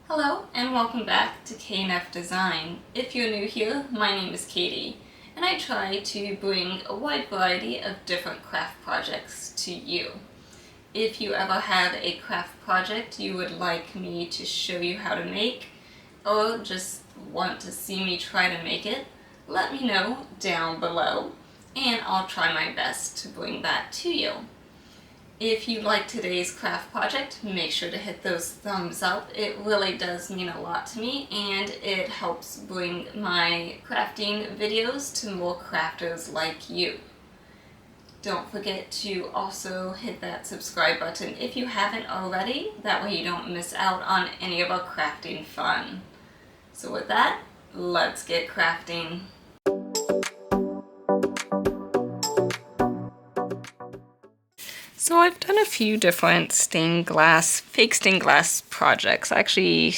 Hello and welcome back to KandFDesign. If you're new here, my name is Katie, and I try to bring a wide variety of different craft projects to you. If you ever have a craft project you would like me to show you how to make, or just want to see me try to make it, let me know down below, and I'll try my best to bring that to you. If you like today's craft project, make sure to hit those thumbs up. It really does mean a lot to me, and it helps bring my crafting videos to more crafters like you. Don't forget to also hit that subscribe button if you haven't already. That way you don't miss out on any of our crafting fun. So with that, let's get crafting. So I've done a few different fake stained glass projects. I actually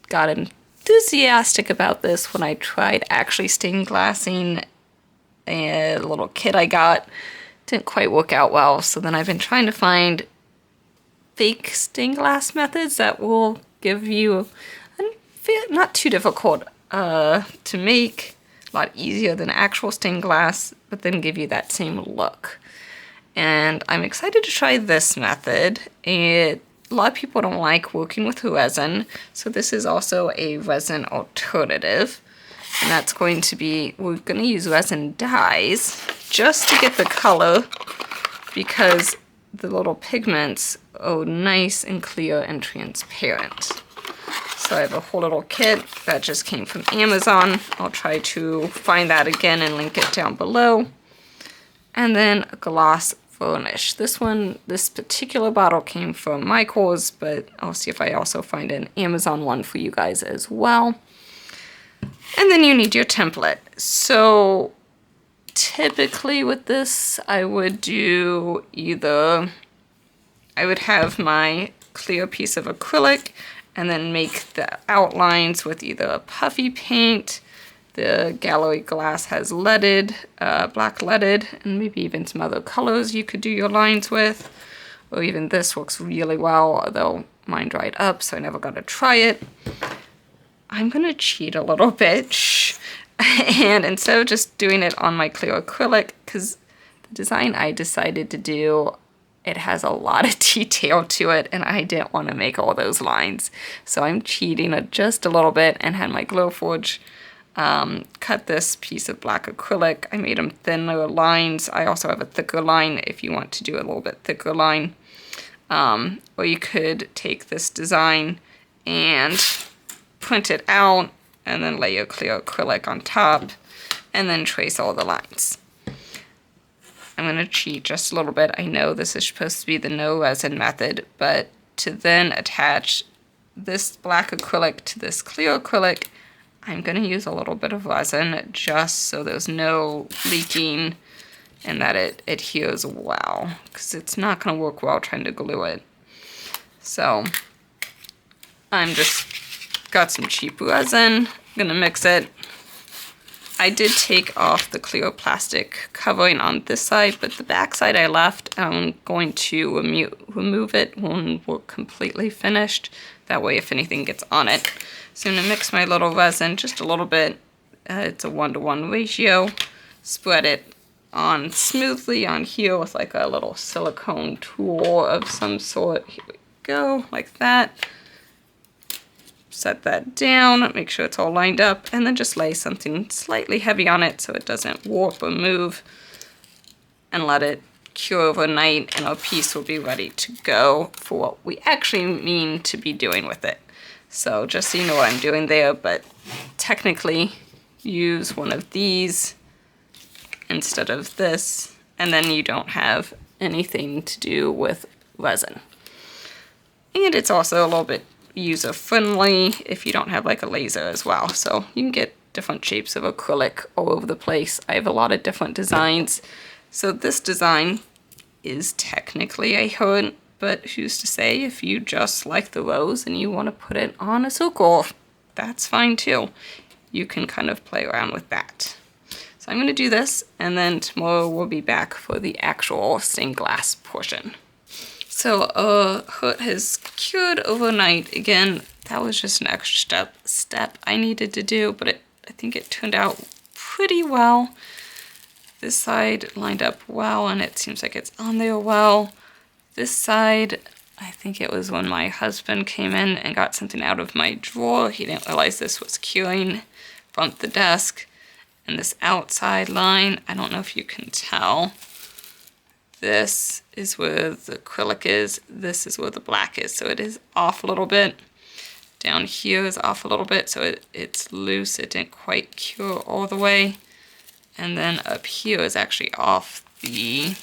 got enthusiastic about this when I tried actually stained glassing a little kit I got. Didn't quite work out well, so then I've been trying to find fake stained glass methods that will give you not too difficult to make, a lot easier than actual stained glass, but then give you that same look. And I'm excited to try this method. A lot of people don't like working with resin, so this is also a resin alternative. And that's going to be, we're going to use resin dyes just to get the color, because the little pigments are nice and clear and transparent. So I have a whole little kit that just came from Amazon. I'll try to find that again and link it down below. And then a gloss varnish. This particular bottle came from Michael's, but I'll see if I also find an Amazon one for you guys as well. And then you need your template. So typically with this, I would have my clear piece of acrylic and then make the outlines with either a puffy paint. The gallery glass has leaded, black leaded, and maybe even some other colors you could do your lines with. Or even this works really well, although mine dried up, so I never got to try it. I'm gonna cheat a little bit, and instead of just doing it on my clear acrylic, because the design I decided to do, it has a lot of detail to it, and I didn't want to make all those lines. So I'm cheating just a little bit and had my Glowforge cut this piece of black acrylic. I made them thinner lines. I also have a thicker line if you want to do a little bit thicker line. Or you could take this design and print it out and then lay your clear acrylic on top and then trace all the lines. I'm going to cheat just a little bit. I know this is supposed to be the no resin method, but to then attach this black acrylic to this clear acrylic, I'm going to use a little bit of resin just so there's no leaking and that it adheres well, because it's not going to work well trying to glue it. So I'm just got some cheap resin, I'm going to mix it. I did take off the clear plastic covering on this side, but the back side I left. I'm going to remove it when we're completely finished. That way if anything gets on it. So I'm going to mix my little resin just a little bit. It's a 1-to-1 ratio. Spread it on smoothly on here with like a little silicone tool of some sort. Here we go, like that. Set that down, make sure it's all lined up, and then just lay something slightly heavy on it so it doesn't warp or move, and let it cure overnight, and our piece will be ready to go for what we actually mean to be doing with it. So just so you know what I'm doing there, but technically use one of these instead of this, and then you don't have anything to do with resin. And it's also a little bit user-friendly if you don't have like a laser as well. So you can get different shapes of acrylic all over the place. I have a lot of different designs. So this design is technically a heart, but who's to say, if you just like the rose and you want to put it on a circle, that's fine too. You can kind of play around with that. So I'm going to do this, and then tomorrow we'll be back for the actual stained glass portion. So hood has cured overnight. Again, that was just an extra step I needed to do, but I think it turned out pretty well. This side lined up well, and it seems like it's on there well. This side, I think it was when my husband came in and got something out of my drawer. He didn't realize this was curing from the desk. And this outside line, I don't know if you can tell. This is where the acrylic is. This is where the black is. So it is off a little bit. Down here is off a little bit, so it's loose. It didn't quite cure all the way. And then up here is actually off. The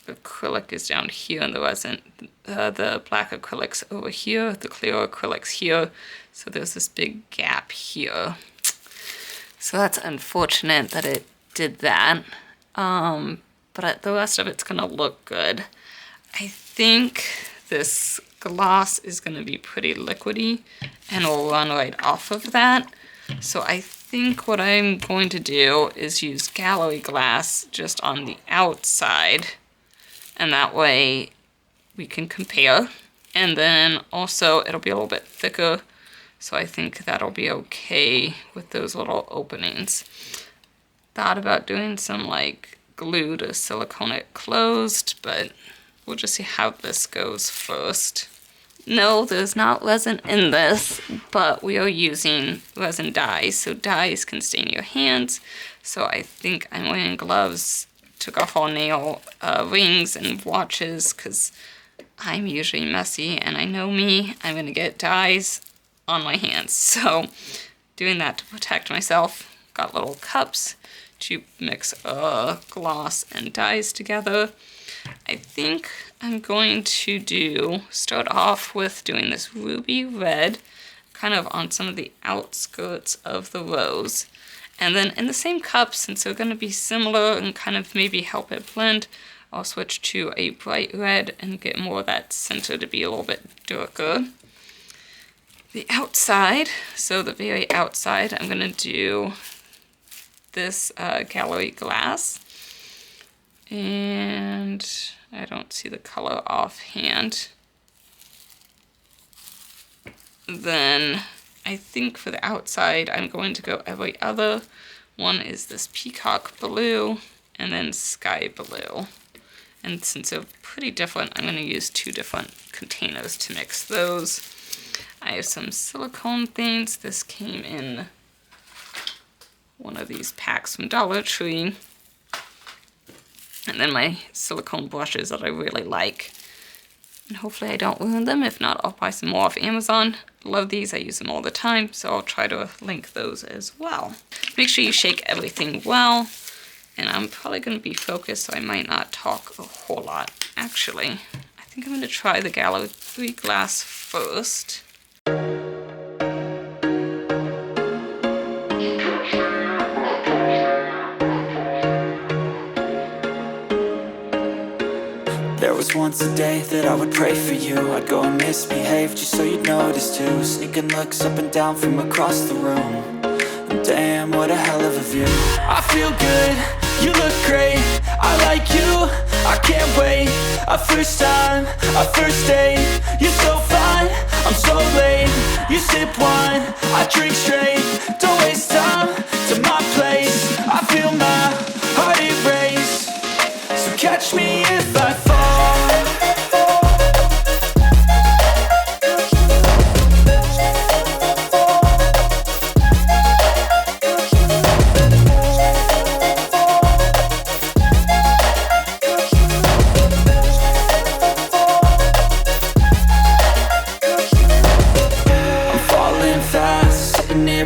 acrylic is down here, and the resin, the black acrylic's over here, the clear acrylic's here. So there's this big gap here. So that's unfortunate that it did that. But the rest of it's gonna look good. I think this gloss is gonna be pretty liquidy and will run right off of that. So I think what I'm going to do is use gallery glass just on the outside, and that way we can compare. And then also it'll be a little bit thicker, so I think that'll be okay with those little openings. Thought about doing some like glue to silicone it closed, but we'll just see how this goes first. No, there's not resin in this, but we are using resin dyes, so dyes can stain your hands. So I think I'm wearing gloves, took off all nail rings and watches, because I'm usually messy, and I know me, I'm gonna get dyes on my hands. So doing that to protect myself. Got little cups to mix gloss and dyes together. I think I'm going to start off with doing this ruby red kind of on some of the outskirts of the rose. And then in the same cup, since they're going to be similar and kind of maybe help it blend, I'll switch to a bright red and get more of that center to be a little bit darker. The outside, so the very outside, I'm going to do this gallery glass. And I don't see the color offhand. Then I think for the outside, I'm going to go every other. One is this peacock blue and then sky blue. And since they're pretty different, I'm going to use 2 different containers to mix those. I have some silicone things. This came in one of these packs from Dollar Tree. And then my silicone brushes that I really like. And hopefully I don't ruin them. If not, I'll buy some more off Amazon. Love these, I use them all the time, so I'll try to link those as well. Make sure you shake everything well. And I'm probably gonna be focused, so I might not talk a whole lot. Actually, I think I'm gonna try the gallery glass first. There was once a day that I would pray for you. I'd go and misbehave just so you'd notice too. Sneaking looks up and down from across the room. And damn, what a hell of a view. I feel good, you look great, I like you, I can't wait. A first time, a first date. You're so fine, I'm so late. You sip wine, I drink straight. Don't waste time to my place. I feel my heart erase. So catch me if I fall.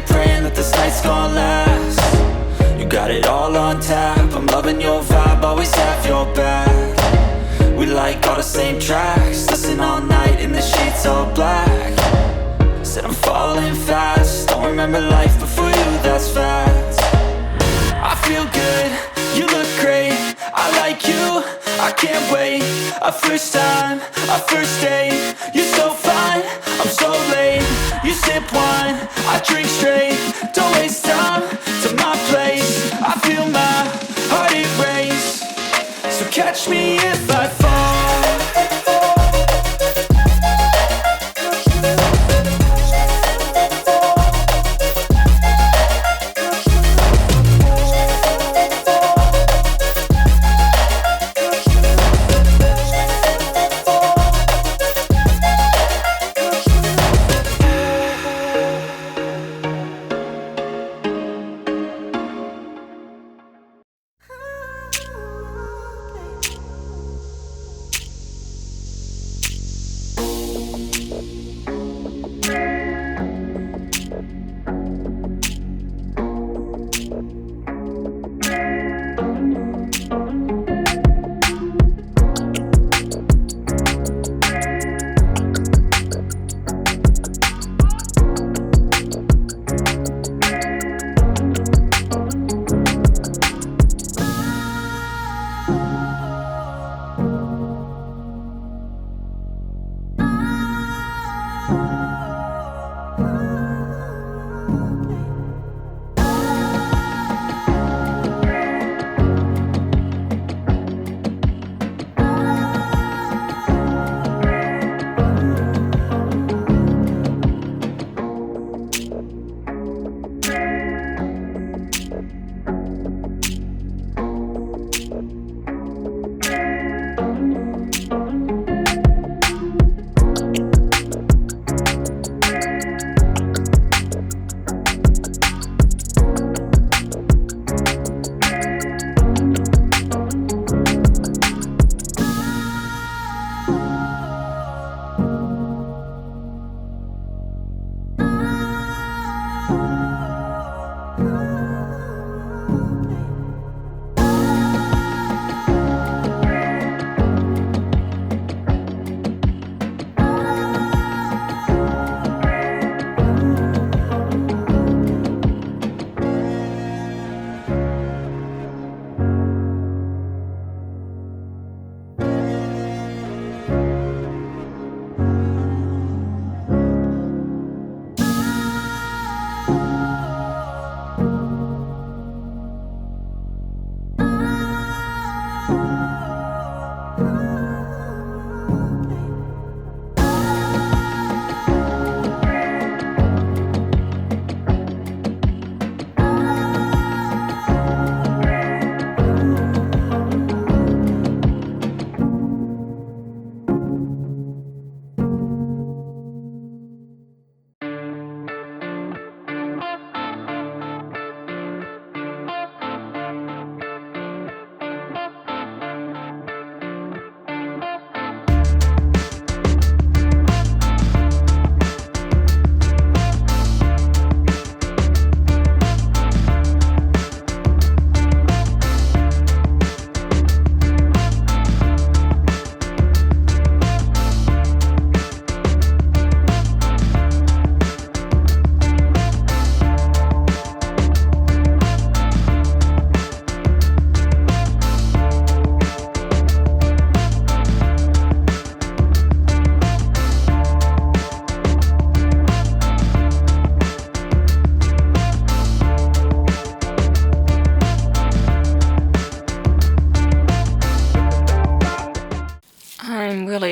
Praying that this night's gonna last. You got it all on tap, I'm loving your vibe, always have your back. We like all the same tracks, listen all night in the sheets all black. Said I'm falling fast, don't remember life before you, that's facts. I feel good, you look great, I like you, I can't wait. A first time, a first date. You're so fine, I'm so late. You sip wine, I drink straight. Don't waste time to my place. I feel my heart erase. So catch me if I fall.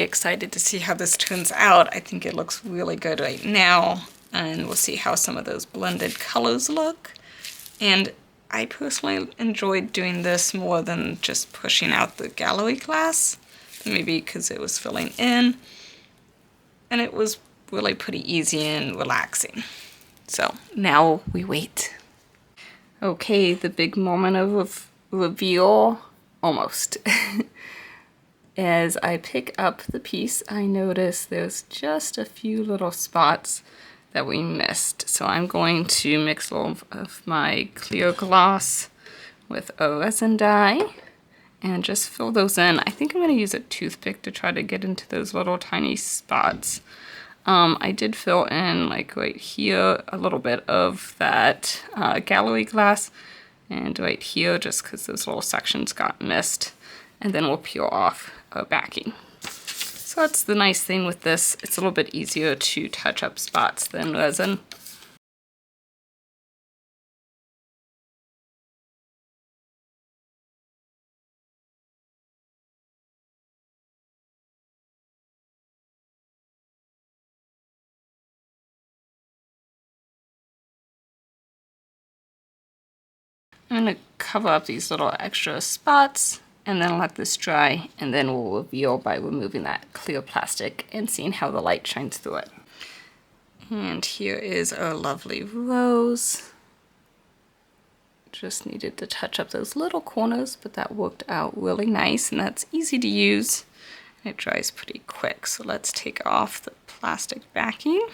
excited to see how this turns out. I think it looks really good right now, and we'll see how some of those blended colors look. And I personally enjoyed doing this more than just pushing out the gallery glass, maybe because it was filling in, and it was really pretty easy and relaxing. So now we wait. Okay, the big moment of reveal, almost. As I pick up the piece, I notice there's just a few little spots that we missed. So I'm going to mix a little of my clear gloss with a resin dye and just fill those in. I think I'm going to use a toothpick to try to get into those little tiny spots. I did fill in, like right here, a little bit of that gallery glass, and right here, just because those little sections got missed. And then we'll peel off our backing. So that's the nice thing with this. It's a little bit easier to touch up spots than resin. I'm going to cover up these little extra spots and then let this dry, and then we'll reveal by removing that clear plastic and seeing how the light shines through it. And here is our lovely rose. Just needed to touch up those little corners, but that worked out really nice, and that's easy to use. And it dries pretty quick, so let's take off the plastic backing.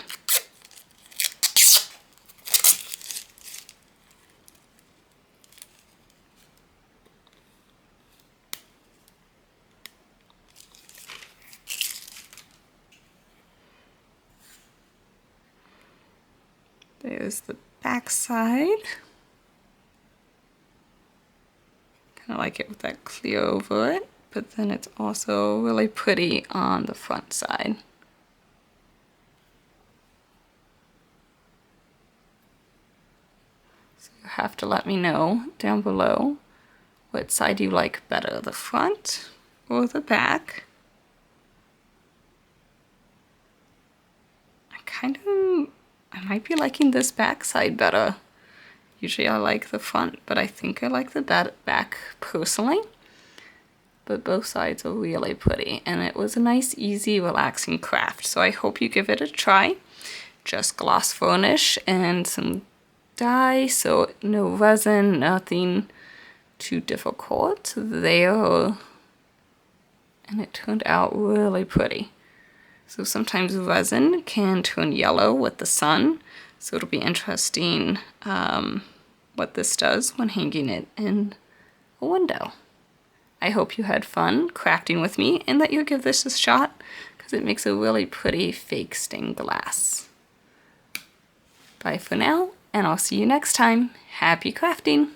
There's the back side. Kind of like it with that clear over it, but then it's also really pretty on the front side. So you have to let me know down below what side you like better, the front or the back. I might be liking this back side better. Usually I like the front, but I think I like the back personally. But both sides are really pretty, and it was a nice, easy, relaxing craft. So I hope you give it a try. Just gloss varnish and some dye, so no resin, nothing too difficult there. And it turned out really pretty. So sometimes resin can turn yellow with the sun, so it'll be interesting what this does when hanging it in a window. I hope you had fun crafting with me and that you'll give this a shot, because it makes a really pretty fake stained glass. Bye for now, and I'll see you next time. Happy crafting!